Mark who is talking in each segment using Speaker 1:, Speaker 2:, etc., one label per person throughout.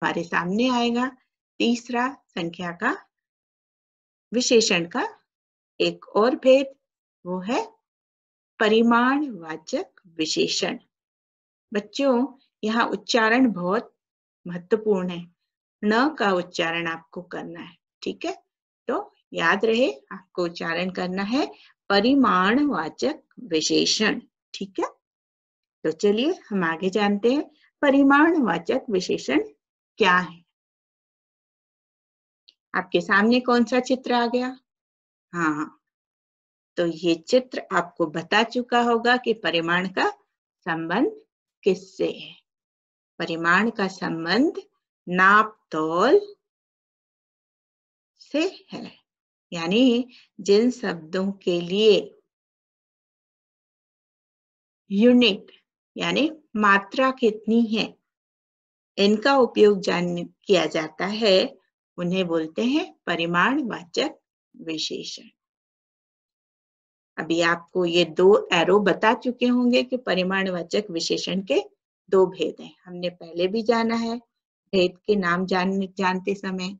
Speaker 1: हमारे सामने आएगा। तीसरा संख्या का विशेषण का एक और भेद, वो है परिमाणवाचक विशेषण। बच्चों, यहाँ उच्चारण बहुत महत्वपूर्ण है। न का उच्चारण आपको करना है, ठीक है? तो याद रहे, आपको उच्चारण करना है परिमाणवाचक विशेषण, ठीक है? तो चलिए हम आगे जानते हैं परिमाणवाचक विशेषण क्या है। आपके सामने कौन सा चित्र आ गया? हाँ, तो ये चित्र आपको बता चुका होगा कि परिमाण का संबंध किससे है। परिमाण का संबंध नाप तौल से है, यानी जिन शब्दों के लिए यूनिट यानी मात्रा कितनी है इनका उपयोग किया जाता है, उन्हें बोलते हैं परिमाणवाचक विशेषण। अभी आपको ये दो एरो बता चुके होंगे कि परिमाणवाचक विशेषण के दो भेद हैं। हमने पहले भी जाना है भेद के नाम जानते समय।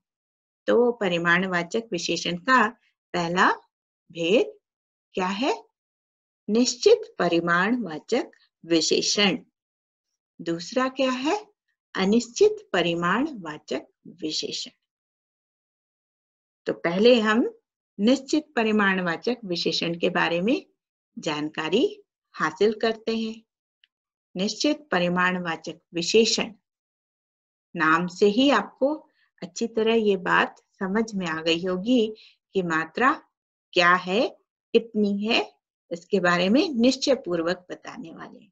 Speaker 1: तो परिमाणवाचक विशेषण का पहला भेद क्या है? निश्चित परिमाणवाचक विशेषण। दूसरा क्या है? अनिश्चित परिमाणवाचक विशेषण। तो पहले हम निश्चित परिमाणवाचक विशेषण के बारे में जानकारी हासिल करते हैं। निश्चित परिमाणवाचक विशेषण नाम से ही आपको अच्छी तरह ये बात समझ में आ गई होगी कि मात्रा क्या है, कितनी है, इसके बारे में निश्चय पूर्वक बताने वाले हैं।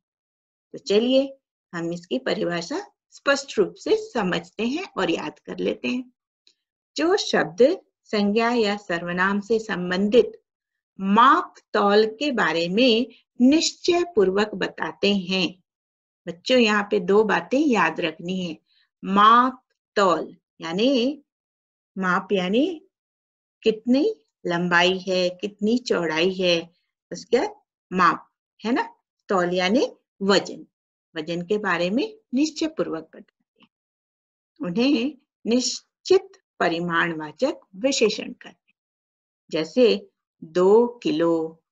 Speaker 1: तो चलिए हम इसकी परिभाषा स्पष्ट रूप से समझते हैं और याद कर लेते हैं। जो शब्द संज्ञा या सर्वनाम से संबंधित माप तौल के बारे में निश्चय पूर्वक बताते हैं। बच्चों, यहाँ पे दो बातें याद रखनी है। माप तौल यानी माप यानी कितनी लंबाई है, कितनी चौड़ाई है, उसका माप है ना। तौल यानी वजन, वजन के बारे में निश्चय पूर्वक बताते हैं। उन्हें निश्चित परिमाणवाचक विशेषण कहते हैं। जैसे 2 किलो,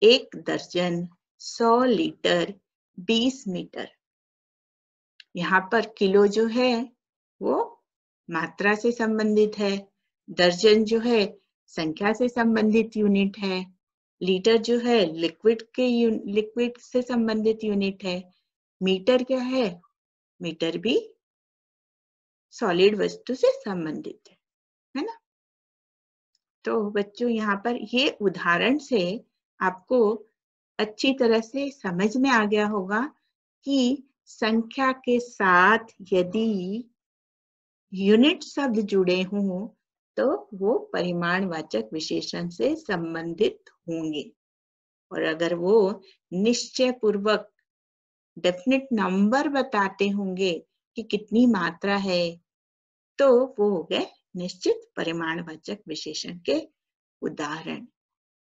Speaker 1: 1 दर्जन, 100 लीटर, 20 मीटर। यहाँ पर किलो जो है वो मात्रा से संबंधित है, दर्जन जो है संख्या से संबंधित यूनिट है, लीटर जो है लिक्विड से संबंधित यूनिट है, मीटर क्या है? मीटर भी सॉलिड वस्तु से संबंधित है ना। तो बच्चों, यहाँ पर ये उदाहरण से आपको अच्छी तरह से समझ में आ गया होगा कि संख्या के साथ यदि यूनिट शब्द जुड़े हों तो वो परिमाणवाचक विशेषण से संबंधित होंगे। और अगर वो निश्चय पूर्वक डेफिनेट नंबर बताते होंगे कि कितनी मात्रा है, तो वो हो गए निश्चित परिमाणवाचक विशेषण के उदाहरण।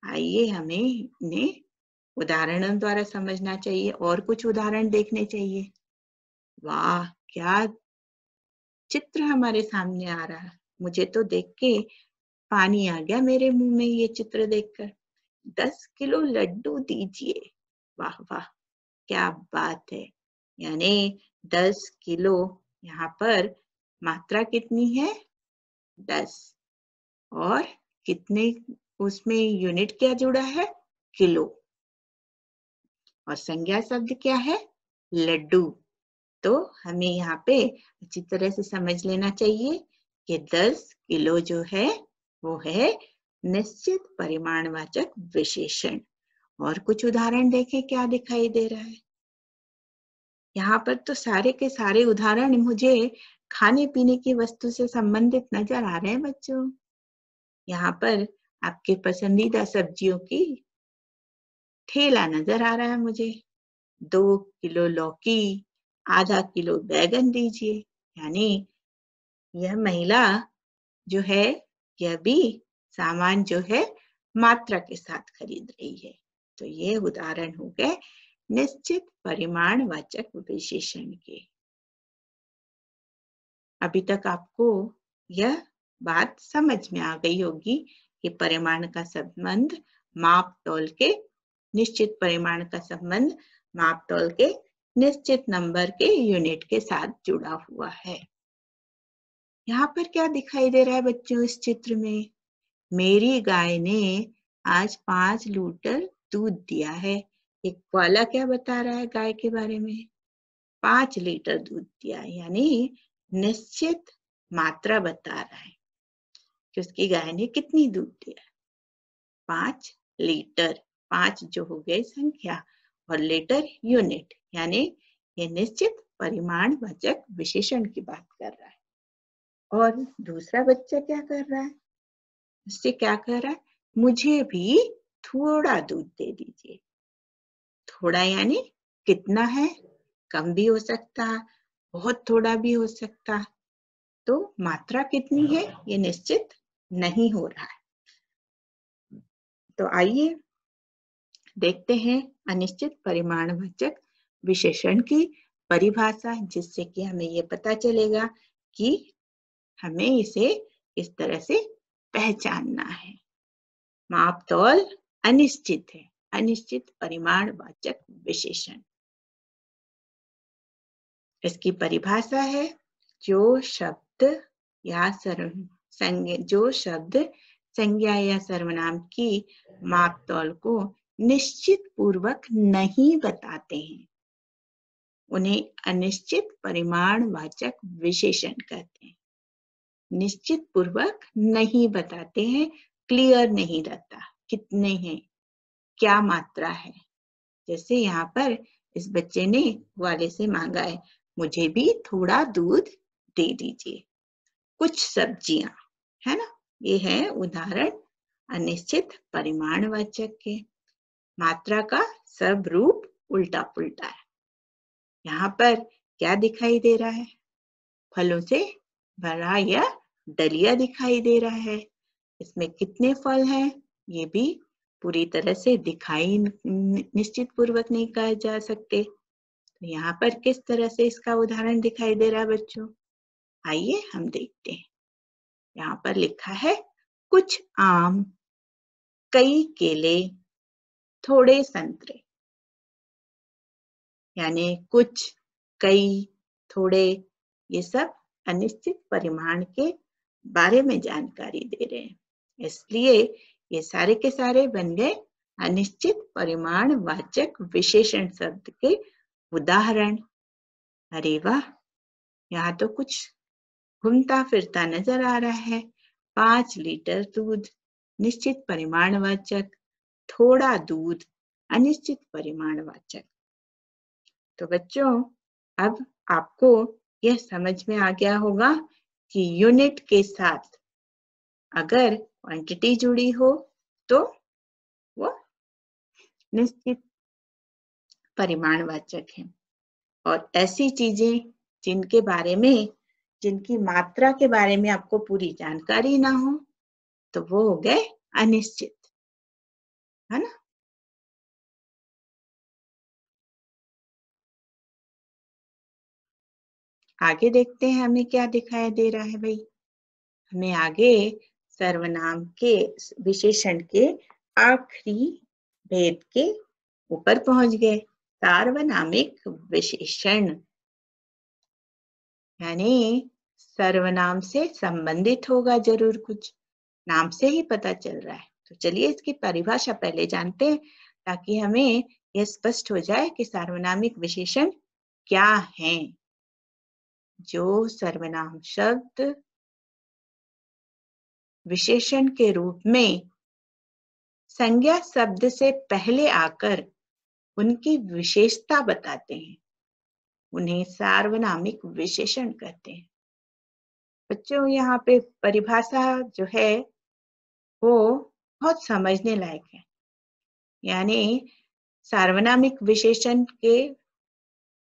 Speaker 1: आइए हमें इन्हें उदाहरणों द्वारा समझना चाहिए और कुछ उदाहरण देखने चाहिए। वाह, क्या चित्र हमारे सामने आ रहा है। मुझे तो देख के पानी आ गया मेरे मुंह में ये चित्र देखकर। 10 किलो लड्डू दीजिए। वाह वाह, क्या बात है। यानी 10 किलो, यहाँ पर मात्रा कितनी है? 10। और कितने उसमें यूनिट क्या जुड़ा है? किलो। और संज्ञा शब्द क्या है? लड्डू। तो हमें यहाँ पे अच्छी तरह से समझ लेना चाहिए कि 10 किलो जो है वो है निश्चित परिमाणवाचक विशेषण। और कुछ उदाहरण देखें क्या दिखाई दे रहा है। यहाँ पर तो सारे के सारे उदाहरण मुझे खाने पीने की वस्तु से संबंधित नजर आ रहे हैं बच्चों। यहाँ पर आपके पसंदीदा सब्जियों की ठेला नजर आ रहा है मुझे। 2 किलो लौकी, आधा किलो बैगन दीजिए। यानी यह महिला जो है, यह भी सामान जो है मात्रा के साथ खरीद रही है। तो ये उदाहरण हो गए निश्चित परिमाणवाचक विशेषण के। अभी तक आपको यह बात समझ में आ गई होगी कि परिमाण का संबंध माप तौल के निश्चित परिमाण का संबंध माप तौल के निश्चित नंबर के यूनिट के साथ जुड़ा हुआ है। यहाँ पर क्या दिखाई दे रहा है बच्चों इस चित्र में? मेरी गाय ने आज 5 लीटर दूध दिया है। एक वाला क्या बता रहा है गाय के बारे में? 5 लीटर दूध दिया, यानी निश्चित मात्रा बता रहा है कि उसकी गाय ने कितनी दूध दिया। 5 लीटर, 5 जो हो गई संख्या और लीटर यूनिट, यानी ये निश्चित परिमाणवाचक विशेषण की बात कर रहा है। और दूसरा बच्चा क्या कर रहा है? उससे क्या कर रहा है? मुझे भी थोड़ा दूध दे दीजिए। थोड़ा यानी कितना है? कम भी हो सकता, बहुत थोड़ा भी हो सकता। तो मात्रा कितनी है ये निश्चित नहीं हो रहा है। तो आइए देखते हैं अनिश्चित परिमाणवाचक विशेषण की परिभाषा, जिससे कि हमें ये पता चलेगा कि हमें इसे इस तरह से पहचानना है। माप तौल अनिश्चित है, अनिश्चित परिमाणवाचक विशेषण। इसकी परिभाषा है जो शब्द संज्ञा या सर्वनाम की माप तौल को निश्चित पूर्वक नहीं बताते हैं, उन्हें अनिश्चित परिमाणवाचक विशेषण कहते हैं। निश्चित पूर्वक नहीं बताते हैं, क्लियर नहीं रहता कितने हैं, क्या मात्रा है। जैसे यहाँ पर इस बच्चे ने वाले से मांगा है, मुझे भी थोड़ा दूध दे दीजिए, कुछ सब्जियां, है ना। ये है उदाहरण अनिश्चित परिमाणवाचक के। मात्रा का सब रूप उल्टा पुल्टा है। यहाँ पर क्या दिखाई दे रहा है? फलों से भरा यह डलिया दिखाई दे रहा है। इसमें कितने फल हैं ये भी पूरी तरह से दिखाई निश्चित पूर्वक नहीं कहा जा सकते। तो यहाँ पर किस तरह से इसका उदाहरण दिखाई दे रहा है बच्चों? आइए हम देखते हैं। यहाँ पर लिखा है कुछ आम, कई केले, थोड़े संतरे। यानी कुछ, कई, थोड़े, ये सब अनिश्चित परिमाण के बारे में जानकारी दे रहे हैं। इसलिए ये सारे के सारे बन गए अनिश्चित परिमाणवाचक विशेषण शब्द के उदाहरण। अरे वाह, यहाँ तो कुछ घूमता फिरता नजर आ रहा है। 5 लीटर दूध, निश्चित परिमाणवाचक, थोड़ा दूध, अनिश्चित परिमाणवाचक। तो बच्चों, अब आपको यह समझ में आ गया होगा कि यूनिट के साथ अगर क्वांटिटी जुड़ी हो तो वो निश्चित परिमाणवाचक है, और ऐसी चीजें जिनके बारे में, जिनकी मात्रा के बारे में आपको पूरी जानकारी ना हो, तो वो हो गए अनिश्चित, है ना। आगे देखते हैं हमें क्या दिखाई दे रहा है भाई। हमें आगे सर्वनाम के विशेषण के आखिरी भेद के ऊपर पहुंच गए। सार्वनामिक विशेषण यानी सर्वनाम से संबंधित होगा जरूर कुछ, नाम से ही पता चल रहा है। तो चलिए इसकी परिभाषा पहले जानते हैं, ताकि हमें यह स्पष्ट हो जाए कि सार्वनामिक विशेषण क्या हैं। जो सर्वनाम शब्द विशेषण के रूप में संज्ञा शब्द से पहले आकर उनकी विशेषता बताते हैं, उन्हें सार्वनामिक विशेषण कहते हैं। बच्चों, यहाँ पे परिभाषा जो है वो बहुत समझने लायक है। यानी सार्वनामिक विशेषण के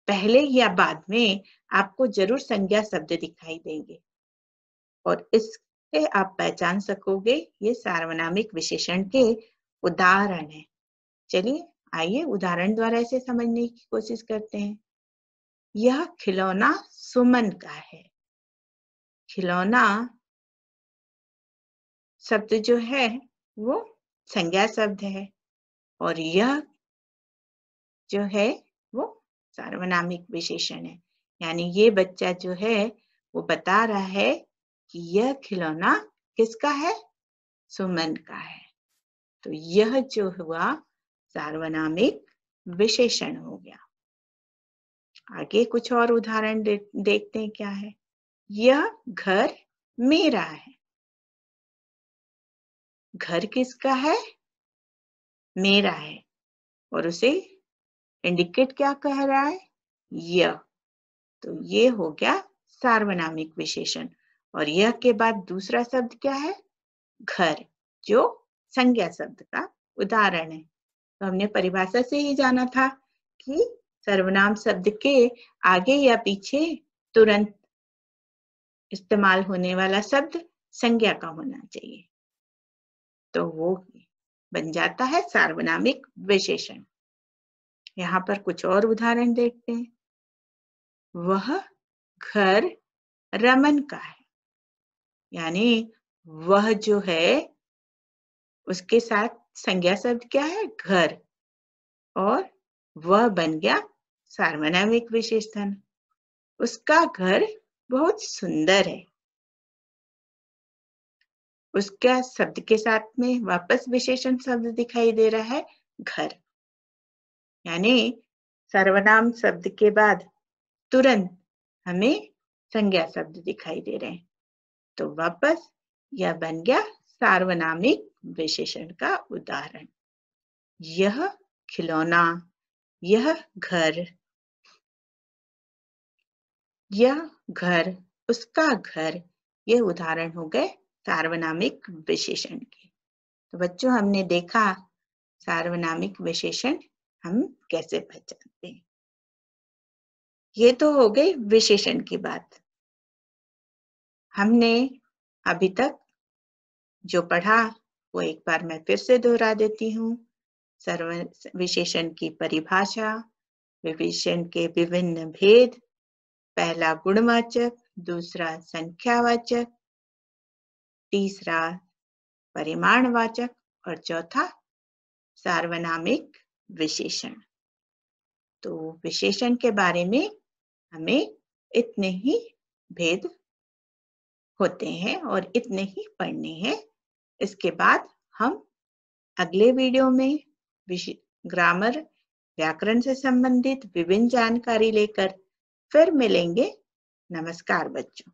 Speaker 1: पहले या बाद में आपको जरूर संज्ञा शब्द दिखाई देंगे, और इससे आप पहचान सकोगे ये सार्वनामिक विशेषण के उदाहरण है। चलिए आइए उदाहरण द्वारा इसे समझने की कोशिश करते हैं। यह खिलौना सुमन का है। खिलौना शब्द जो है वो संज्ञा शब्द है और यह जो है वो सार्वनामिक विशेषण है। यानी ये बच्चा जो है वो बता रहा है कि यह खिलौना किसका है? सुमन का है। तो यह जो हुआ सार्वनामिक विशेषण हो गया। आगे कुछ और उदाहरण देखते हैं क्या है। यह घर मेरा है। घर किसका है? मेरा है और उसे इंडिकेट क्या कह रहा है? यह। तो ये हो गया सार्वनामिक विशेषण और यह के बाद दूसरा शब्द क्या है? घर, जो संज्ञा शब्द का उदाहरण है। तो हमने परिभाषा से ही जाना था कि सर्वनाम शब्द के आगे या पीछे तुरंत इस्तेमाल होने वाला शब्द संज्ञा का होना चाहिए, तो वो बन जाता है सार्वनामिक विशेषण। यहाँ पर कुछ और उदाहरण देखते हैं। वह घर रमन का है। यानी वह जो है उसके साथ संज्ञा शब्द क्या है? घर और वह बन गया सार्वनामिक विशेषण। उसका घर बहुत सुंदर है। उसका शब्द के साथ में वापस विशेषण शब्द दिखाई दे रहा है घर। यानी सर्वनाम शब्द के बाद तुरंत हमें संज्ञा शब्द दिखाई दे रहे हैं। तो वापस यह बन गया सार्वनामिक विशेषण का उदाहरण। यह खिलौना, यह घर, यह घर, उसका घर, ये उदाहरण हो गए सार्वनामिक विशेषण के। तो बच्चों हमने देखा सार्वनामिक विशेषण हम कैसे पहचानते हैं। ये तो हो गई विशेषण की बात। हमने अभी तक जो पढ़ा वो एक बार मैं फिर से दोहरा देती हूँ। विशेषण की परिभाषा, विशेषण के विभिन्न भेद, पहला गुणवाचक, दूसरा संख्यावाचक, तीसरा परिमाणवाचक और चौथा सार्वनामिक विशेषण। तो विशेषण के बारे में हमें इतने ही भेद होते हैं और इतने ही पढ़ने हैं। इसके बाद हम अगले वीडियो में ग्रामर, व्याकरण से संबंधित विभिन्न जानकारी लेकर फिर मिलेंगे। नमस्कार बच्चों।